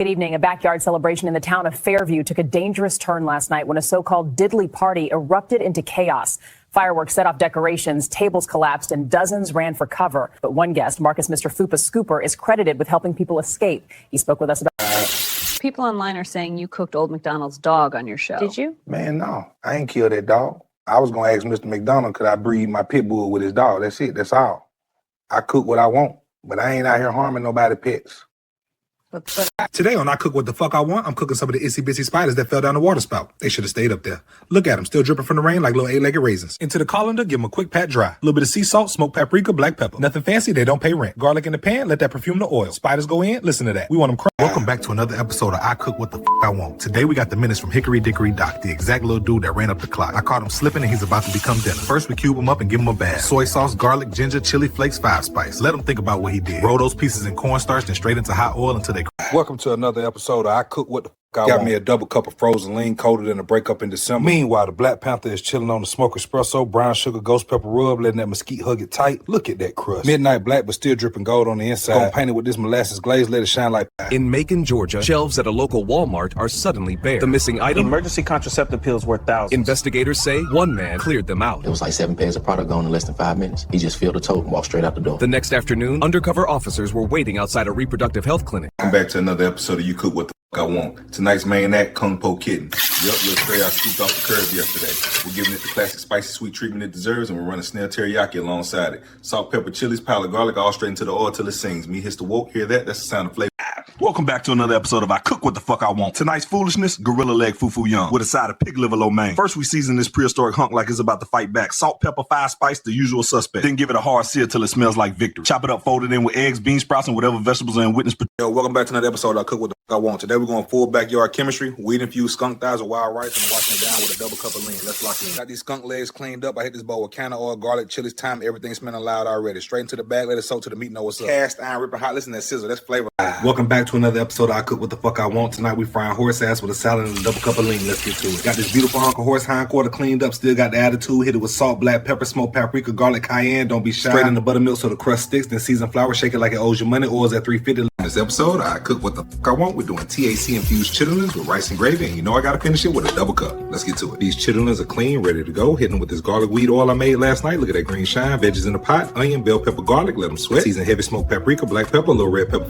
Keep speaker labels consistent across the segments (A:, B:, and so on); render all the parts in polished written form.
A: Good evening. A backyard celebration in the town of Fairview took a dangerous turn last night when a so-called diddly party erupted into chaos. Fireworks set off decorations, tables collapsed, and dozens ran for cover. But one guest, Marcus Mrfupa Scooper, is credited with helping people escape. He spoke with us about...
B: People online are saying you cooked Old McDonald's dog on your show. Did you?
C: Man, no. I ain't killed that dog. I was going to ask Mr. McDonald, could I breed my pit bull with his dog? That's it. That's all. I cook what I want, but I ain't out here harming nobody's pets.
D: Today on I Cook What the Fuck I Want, I'm cooking some of the itsy-bitsy spiders that fell down the water spout. They should have stayed up there. Look at them, still dripping from the rain like little 8-legged raisins. Into the colander, give them a quick pat dry. A little bit of sea salt, smoked paprika, black pepper. Nothing fancy, they don't pay rent. Garlic in the pan, let that perfume the oil. Spiders go in, listen to that. We want them cry. Welcome back to another episode of I Cook What the Fuck I Want. Today we got the minutes from Hickory Dickory Doc, the exact little dude that ran up the clock. I caught him slipping and he's about to become dinner. First we cube him up and give him a bath. Soy sauce, garlic, ginger, chili flakes, 5-spice. Let him think about what he did. Roll those pieces in cornstarch then straight into hot oil until they crack.
C: Welcome to another episode of I Cook What the Fuck I Want. Got me a double cup of frozen lean coated in a breakup in December. Meanwhile, the Black Panther is chilling on the smoked espresso, brown sugar, ghost pepper rub, letting that mesquite hug it tight. Look at that crust. Midnight black, but still dripping gold on the inside. Gonna paint it with this molasses glaze, let it shine like...
E: In Macon, Georgia, shelves at a local Walmart are suddenly bare. The missing item?
F: Emergency contraceptive pills worth thousands.
E: Investigators say one man cleared them out.
G: It was like 7 pairs of product gone in less than 5 minutes. He just filled a tote and walked straight out the door.
E: The next afternoon, undercover officers were waiting outside a reproductive health clinic.
C: Welcome back to another episode of You Cook What the Fuck I Want. Tonight's main act, Kung Po Kitten. Yup, little tray I scooped off the curb yesterday. We're giving it the classic spicy sweet treatment it deserves, and we're running snail teriyaki alongside it. Salt, pepper, chilies, powder, garlic, all straight into the oil till it sings. Me hits the woke, hear that? That's the sound of flavor.
H: Welcome back to another episode of I Cook What the Fuck I Want. Tonight's foolishness, gorilla leg fufu young with a side of pig liver lo mein. First we season this prehistoric hunk like it's about to fight back. Salt, pepper, 5-spice, the usual suspect. Then give it a hard sear till it smells like victory. Chop it up, fold it in with eggs, bean sprouts, and whatever vegetables are in witness.
C: Yo, welcome back to another episode of I Cook What the Fuck I Want. Today we're going full backyard chemistry, weed-infused skunk thighs with wild rice, and washing it down with a double cup of lean. Let's lock in. Got these skunk legs cleaned up. I hit this bowl with can of oil, garlic, chilies, thyme, everything smelling loud already. Straight into the bag, let it soak to the meat, know what's up. Cast iron, ripping hot, listen to that sizzle, that's flavor.
D: Welcome back to another episode of I Cook What the Fuck I Want. Tonight we frying horse ass with a salad and a double cup of lean. Let's get to it. Got this beautiful hunk of horse hind quarter cleaned up, still got the attitude. Hit it with salt, black pepper, smoked paprika, garlic, cayenne. Don't be shy. Straight in the buttermilk so the crust sticks. Then seasoned flour, shake it like it owes you money. Oil's at 350.
C: In this episode, I Cook What the Fuck I Want. We're doing THC infused chitlins with rice and gravy, and you know I gotta finish it with a double cup. Let's get to it. These chitlins are clean, ready to go. Hitting them with this garlic weed oil I made last night. Look at that green shine. Veggies in the pot, onion, bell pepper, garlic. Let them sweat. Season heavy smoked paprika, black pepper, a little red pepper.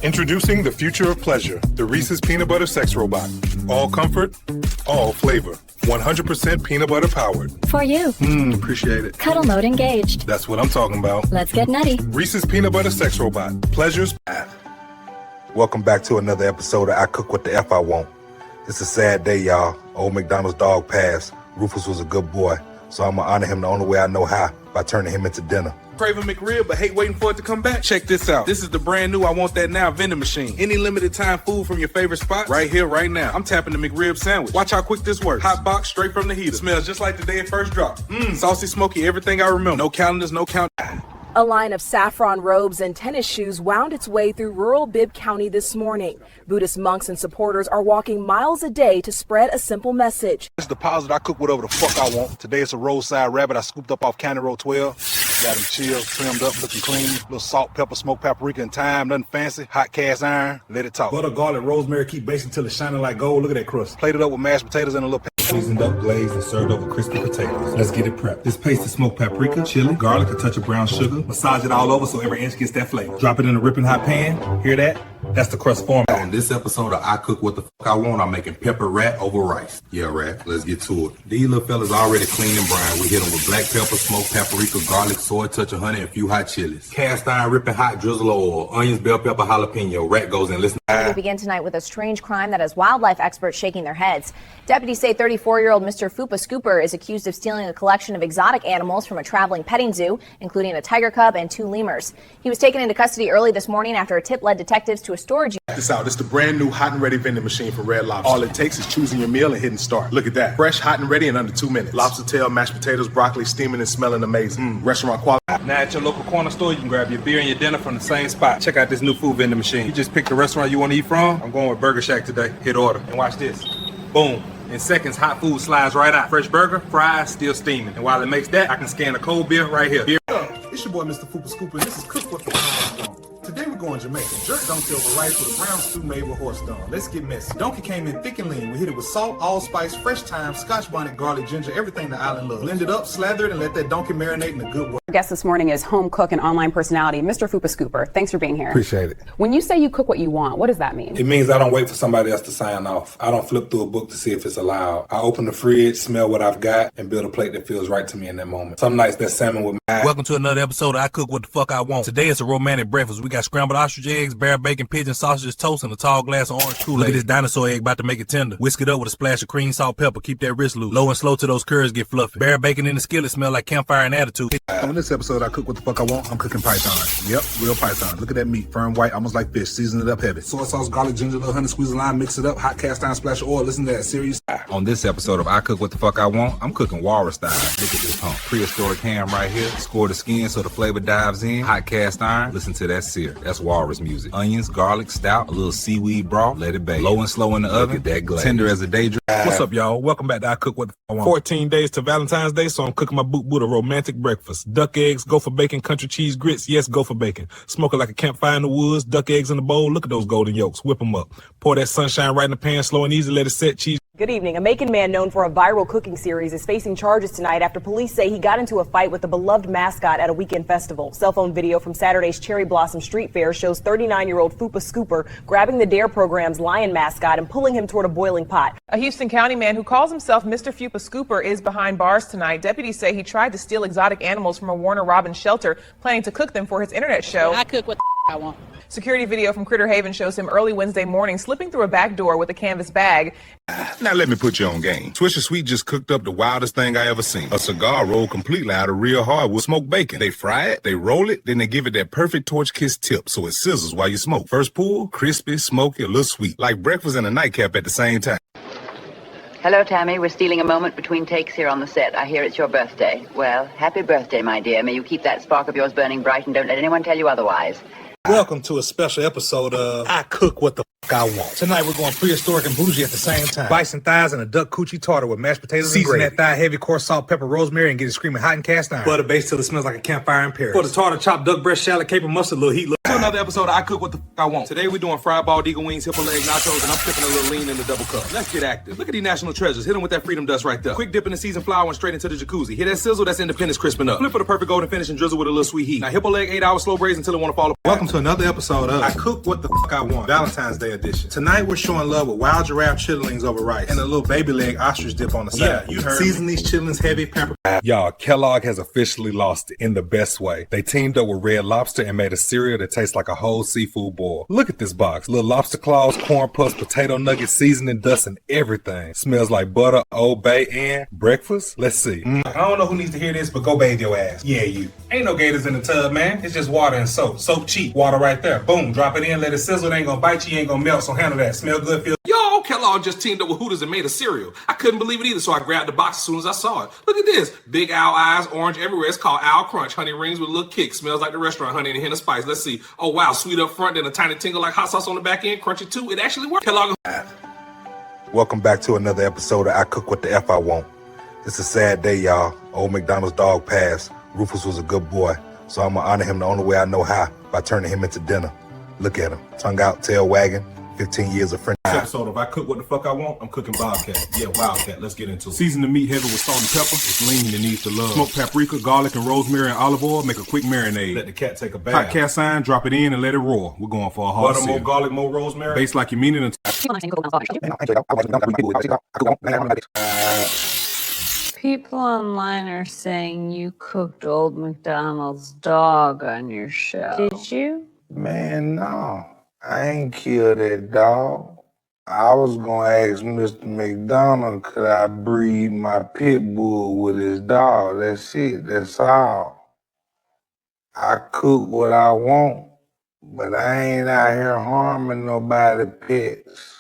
I: Introducing the future of pleasure, the Reese's Peanut Butter Sex Robot. All comfort, all flavor. 100% peanut butter powered.
J: For you.
I: Appreciate it.
J: Cuddle mode engaged.
I: That's what I'm talking about.
J: Let's get nutty.
I: Reese's Peanut Butter Sex Robot. Pleasures.
C: Welcome back to another episode of I Cook What the F I Want. It's a sad day, y'all. Old McDonald's dog passed. Rufus was a good boy, so I'm gonna honor him the only way I know how, by turning him into dinner.
K: Craving McRib, but hate waiting for it to come back? Check this out. This is the brand new I Want That Now vending machine. Any limited time food from your favorite spot, right here, right now. I'm tapping the McRib sandwich. Watch how quick this works. Hot box, straight from the heater. Smells just like the day it first dropped. Saucy, smoky, everything I remember. No calendars, no count.
L: A line of saffron robes and tennis shoes wound its way through rural Bibb County this morning. Buddhist monks and supporters are walking miles a day to spread a simple message.
C: This deposit, I cook whatever the fuck I want. Today it's a roadside rabbit I scooped up off County Road 12. Got him chilled, trimmed up, looking clean. Little salt, pepper, smoked paprika, and thyme. Nothing fancy. Hot cast iron. Let it talk.
D: Butter, garlic, rosemary, keep basting till it's shining like gold. Look at that crust.
C: Plated up with mashed potatoes and a little
D: seasoned up, glazed, and served over crispy potatoes. Let's get it prepped. This paste is smoked paprika, chili, garlic, a touch of brown sugar. Massage it all over so every inch gets that flavor. Drop it in a ripping hot pan. Hear that? That's the crust form.
C: On this episode of I Cook What the Fuck I Want, I'm making pepper rat over rice. Yeah, rat. Let's get to it. These little fellas already clean and brown. We hit them with black pepper, smoked paprika, garlic, soy, touch of honey, and a few hot chilies. Cast iron, ripping hot drizzle oil, onions, bell pepper, jalapeno. Rat goes in. Listen.
M: We begin tonight with a strange crime that has wildlife experts shaking their heads. Deputies say 34-year-old Mrfupa Scooper is accused of stealing a collection of exotic animals from a traveling petting zoo, including a tiger cub and 2 lemurs. He was taken into custody early this morning after a tip led detectives to a storage unit.
K: Check this out. This is the brand new hot and ready vending machine for Red Lobster. All it takes is choosing your meal and hitting start. Look at that. Fresh, hot, and ready in under 2 minutes. Lobster tail, mashed potatoes, broccoli, steaming and smelling amazing. Restaurant quality. Now at your local corner store, you can grab your beer and your dinner from the same spot. Check out this new food vending machine. You just pick the restaurant you want to eat from. I'm going with Burger Shack today. Hit order. And watch this. Boom. In seconds, hot food slides right out. Fresh burger, fries, still steaming. And while it makes that, I can scan a cold beer right here. Beer.
I: It's your boy, Mr. Fupa Scooper. This is Cook What the Fuck I Want. Today we're
K: going Jamaican. Jerk donkey over rice with a brown stew made with horse dung. Let's get messy. Donkey came in thick and lean. We hit it with salt, allspice, fresh thyme, scotch bonnet, garlic, ginger, everything the island loves. Blend it up, slather it, and let that donkey marinate in a good way.
J: Our guest this morning is home cook and online personality, Mrfupa Scooper. Thanks for being here.
D: Appreciate it.
J: When you say you cook what you want, what does that mean?
D: It means I don't wait for somebody else to sign off. I don't flip through a book to see if it's allowed. I open the fridge, smell what I've got, and build a plate that feels right to me in that moment. Some nights that's salmon with my...
E: Welcome to another episode of I Cook What the Fuck I Want. Today it's a romantic breakfast. We got scrambled ostrich eggs, bear bacon, pigeon sausages, toast, and a tall glass of orange Kool-Aid. Look at this dinosaur egg about to make it tender. Whisk it up with a splash of cream, salt, pepper. Keep that wrist loose. Low and slow till those curds get fluffy. Bear bacon in the skillet smell like campfire and attitude.
D: On this episode, I Cook What the Fuck I Want, I'm cooking python. Yep, real python. Look at that meat, firm white, almost like fish. Season it up heavy. Soy sauce, garlic, ginger, little honey, squeeze a lime, mix it up. Hot cast iron splash of oil. Listen to that serious.
C: On this episode of I Cook What the Fuck I Want, I'm cooking walrus style. Look at this hump. Prehistoric ham right here. Score the skin so the flavor dives in. Hot cast iron. Listen to that sear. That's walrus music. Onions, garlic, stout, a little seaweed broth. Let it bake. Low and slow in the oven. Look at that glaze. Tender as a daydream.
D: What's up, y'all? Welcome back to I Cook What the Fuck I Want. 14 days to Valentine's Day, so I'm cooking my boot a romantic breakfast. Duck eggs, go for bacon, country cheese grits. Yes, go for bacon. Smoke it like a campfire in the woods. Duck eggs in the bowl. Look at those golden yolks. Whip them up. Pour that sunshine right in the pan, slow and easy. Let it set. Cheese.
L: Good evening. A Macon man known for a viral cooking series is facing charges tonight after police say he got into a fight with the beloved mascot at a weekend festival. Cell phone video from Saturday's Cherry Blossom Street Fair shows 39-year-old Fupa Scooper grabbing the DARE program's lion mascot and pulling him toward a boiling pot.
N: A Houston County man who calls himself Mr. Fupa Scooper is behind bars tonight. Deputies say he tried to steal exotic animals from a Warner Robins shelter, planning to cook them for his internet show.
O: I cook what I want.
N: Security video from Critter Haven shows him early Wednesday morning slipping through a back door with a canvas bag.
K: Now let me put you on game. Swisher Sweet just cooked up the wildest thing I ever seen. A cigar rolled completely out of real hardwood smoked bacon. They fry it, they roll it, then they give it that perfect torch kiss tip so it sizzles while you smoke. First pull, crispy, smoky, a little sweet. Like breakfast and a nightcap at the same time.
P: Hello, Tammy. We're stealing a moment between takes here on the set. I hear it's your birthday. Well, happy birthday, my dear. May you keep that spark of yours burning bright and don't let anyone tell you otherwise.
D: Welcome to a special episode of I Cook What the Fuck I Want. Tonight we're going prehistoric and bougie at the same time. Bison thighs and a duck coochie tartar with mashed potatoes and gravy. Season that thigh heavy, coarse salt, pepper, rosemary, and get it screaming hot and cast iron. Butter based till it smells like a campfire in Paris. For the tartar, chopped duck breast, shallot, caper, mustard, little heat.
K: To another episode of I Cook What the Fuck I Want. Today we're doing fried bald eagle wings, hippo leg nachos, and I'm flipping a little lean in the double cup. Let's get active. Look at these national treasures. Hit them with that freedom dust right there. Quick dip in the seasoned flour and straight into the jacuzzi. Hear that sizzle? That's Independence crisping up. Flip for the perfect golden finish and drizzle with a little sweet heat. Now hippo leg 8 hours slow braise until it want to fall apart.
D: Welcome to another episode of I Cook What the Fuck I Want, Valentine's Day edition. Tonight we're showing love with wild giraffe chitterlings over rice and a little baby leg ostrich dip on the side.
K: Yeah, you heard
D: Season these chitterlings heavy, pepper.
K: Y'all, Kellogg has officially lost it in the best way. They teamed up with Red Lobster and made a cereal that tastes like a whole seafood boil. Look at this box. Little lobster claws, corn puffs, potato nuggets, seasoning, dust, and everything. Smells like butter, Old Bay, and breakfast. Let's see.
D: I don't know who needs to hear this, but go bathe your ass. Yeah, you. Ain't no gators in the tub, man. It's just water and soap. Soap cheap. Water right there. Boom. Drop it in, let it sizzle. It ain't gonna bite you, ain't gonna melt, so handle that. Smell good, feel.
K: Yo, Kellogg just teamed up with Hooters and made a cereal. I couldn't believe it either, so I grabbed the box as soon as I saw it. Look at this. Big owl eyes, orange everywhere. It's called Owl Crunch. Honey rings with a little kick. Smells like the restaurant honey and a hint of spice. Let's see. Oh, wow. Sweet up front, then a tiny tingle like hot sauce on the back end. Crunchy too. It actually worked. Kellogg.
C: Welcome back to another episode of I Cook What the F I Want. It's a sad day, y'all. Old McDonald's dog passed. Rufus was a good boy, so I'm gonna honor him the only way I know how, by turning him into dinner. Look at him. Tongue out, tail wagging. 15 years of French.
K: This episode of I Cook What the Fuck I Want, I'm cooking bobcat. Yeah, wildcat. Let's get into it. Season the meat heavy with salt and pepper. It's lean and needs to love. Smoked paprika, garlic, and rosemary and olive oil. Make a quick marinade. Let the cat take a bath. Hot cast iron, drop it in and let it roar. We're going for a hard
H: Butter, more garlic, more rosemary.
K: Baste like you mean it.
B: People online are saying you cooked old McDonald's dog on your show. Did you?
Q: Man, no. I ain't killed that dog. I was gonna ask Mr. McDonald, could I breed my pit bull with his dog? That's it, that's all. I cook what I want, but I ain't out here harming nobody's pets.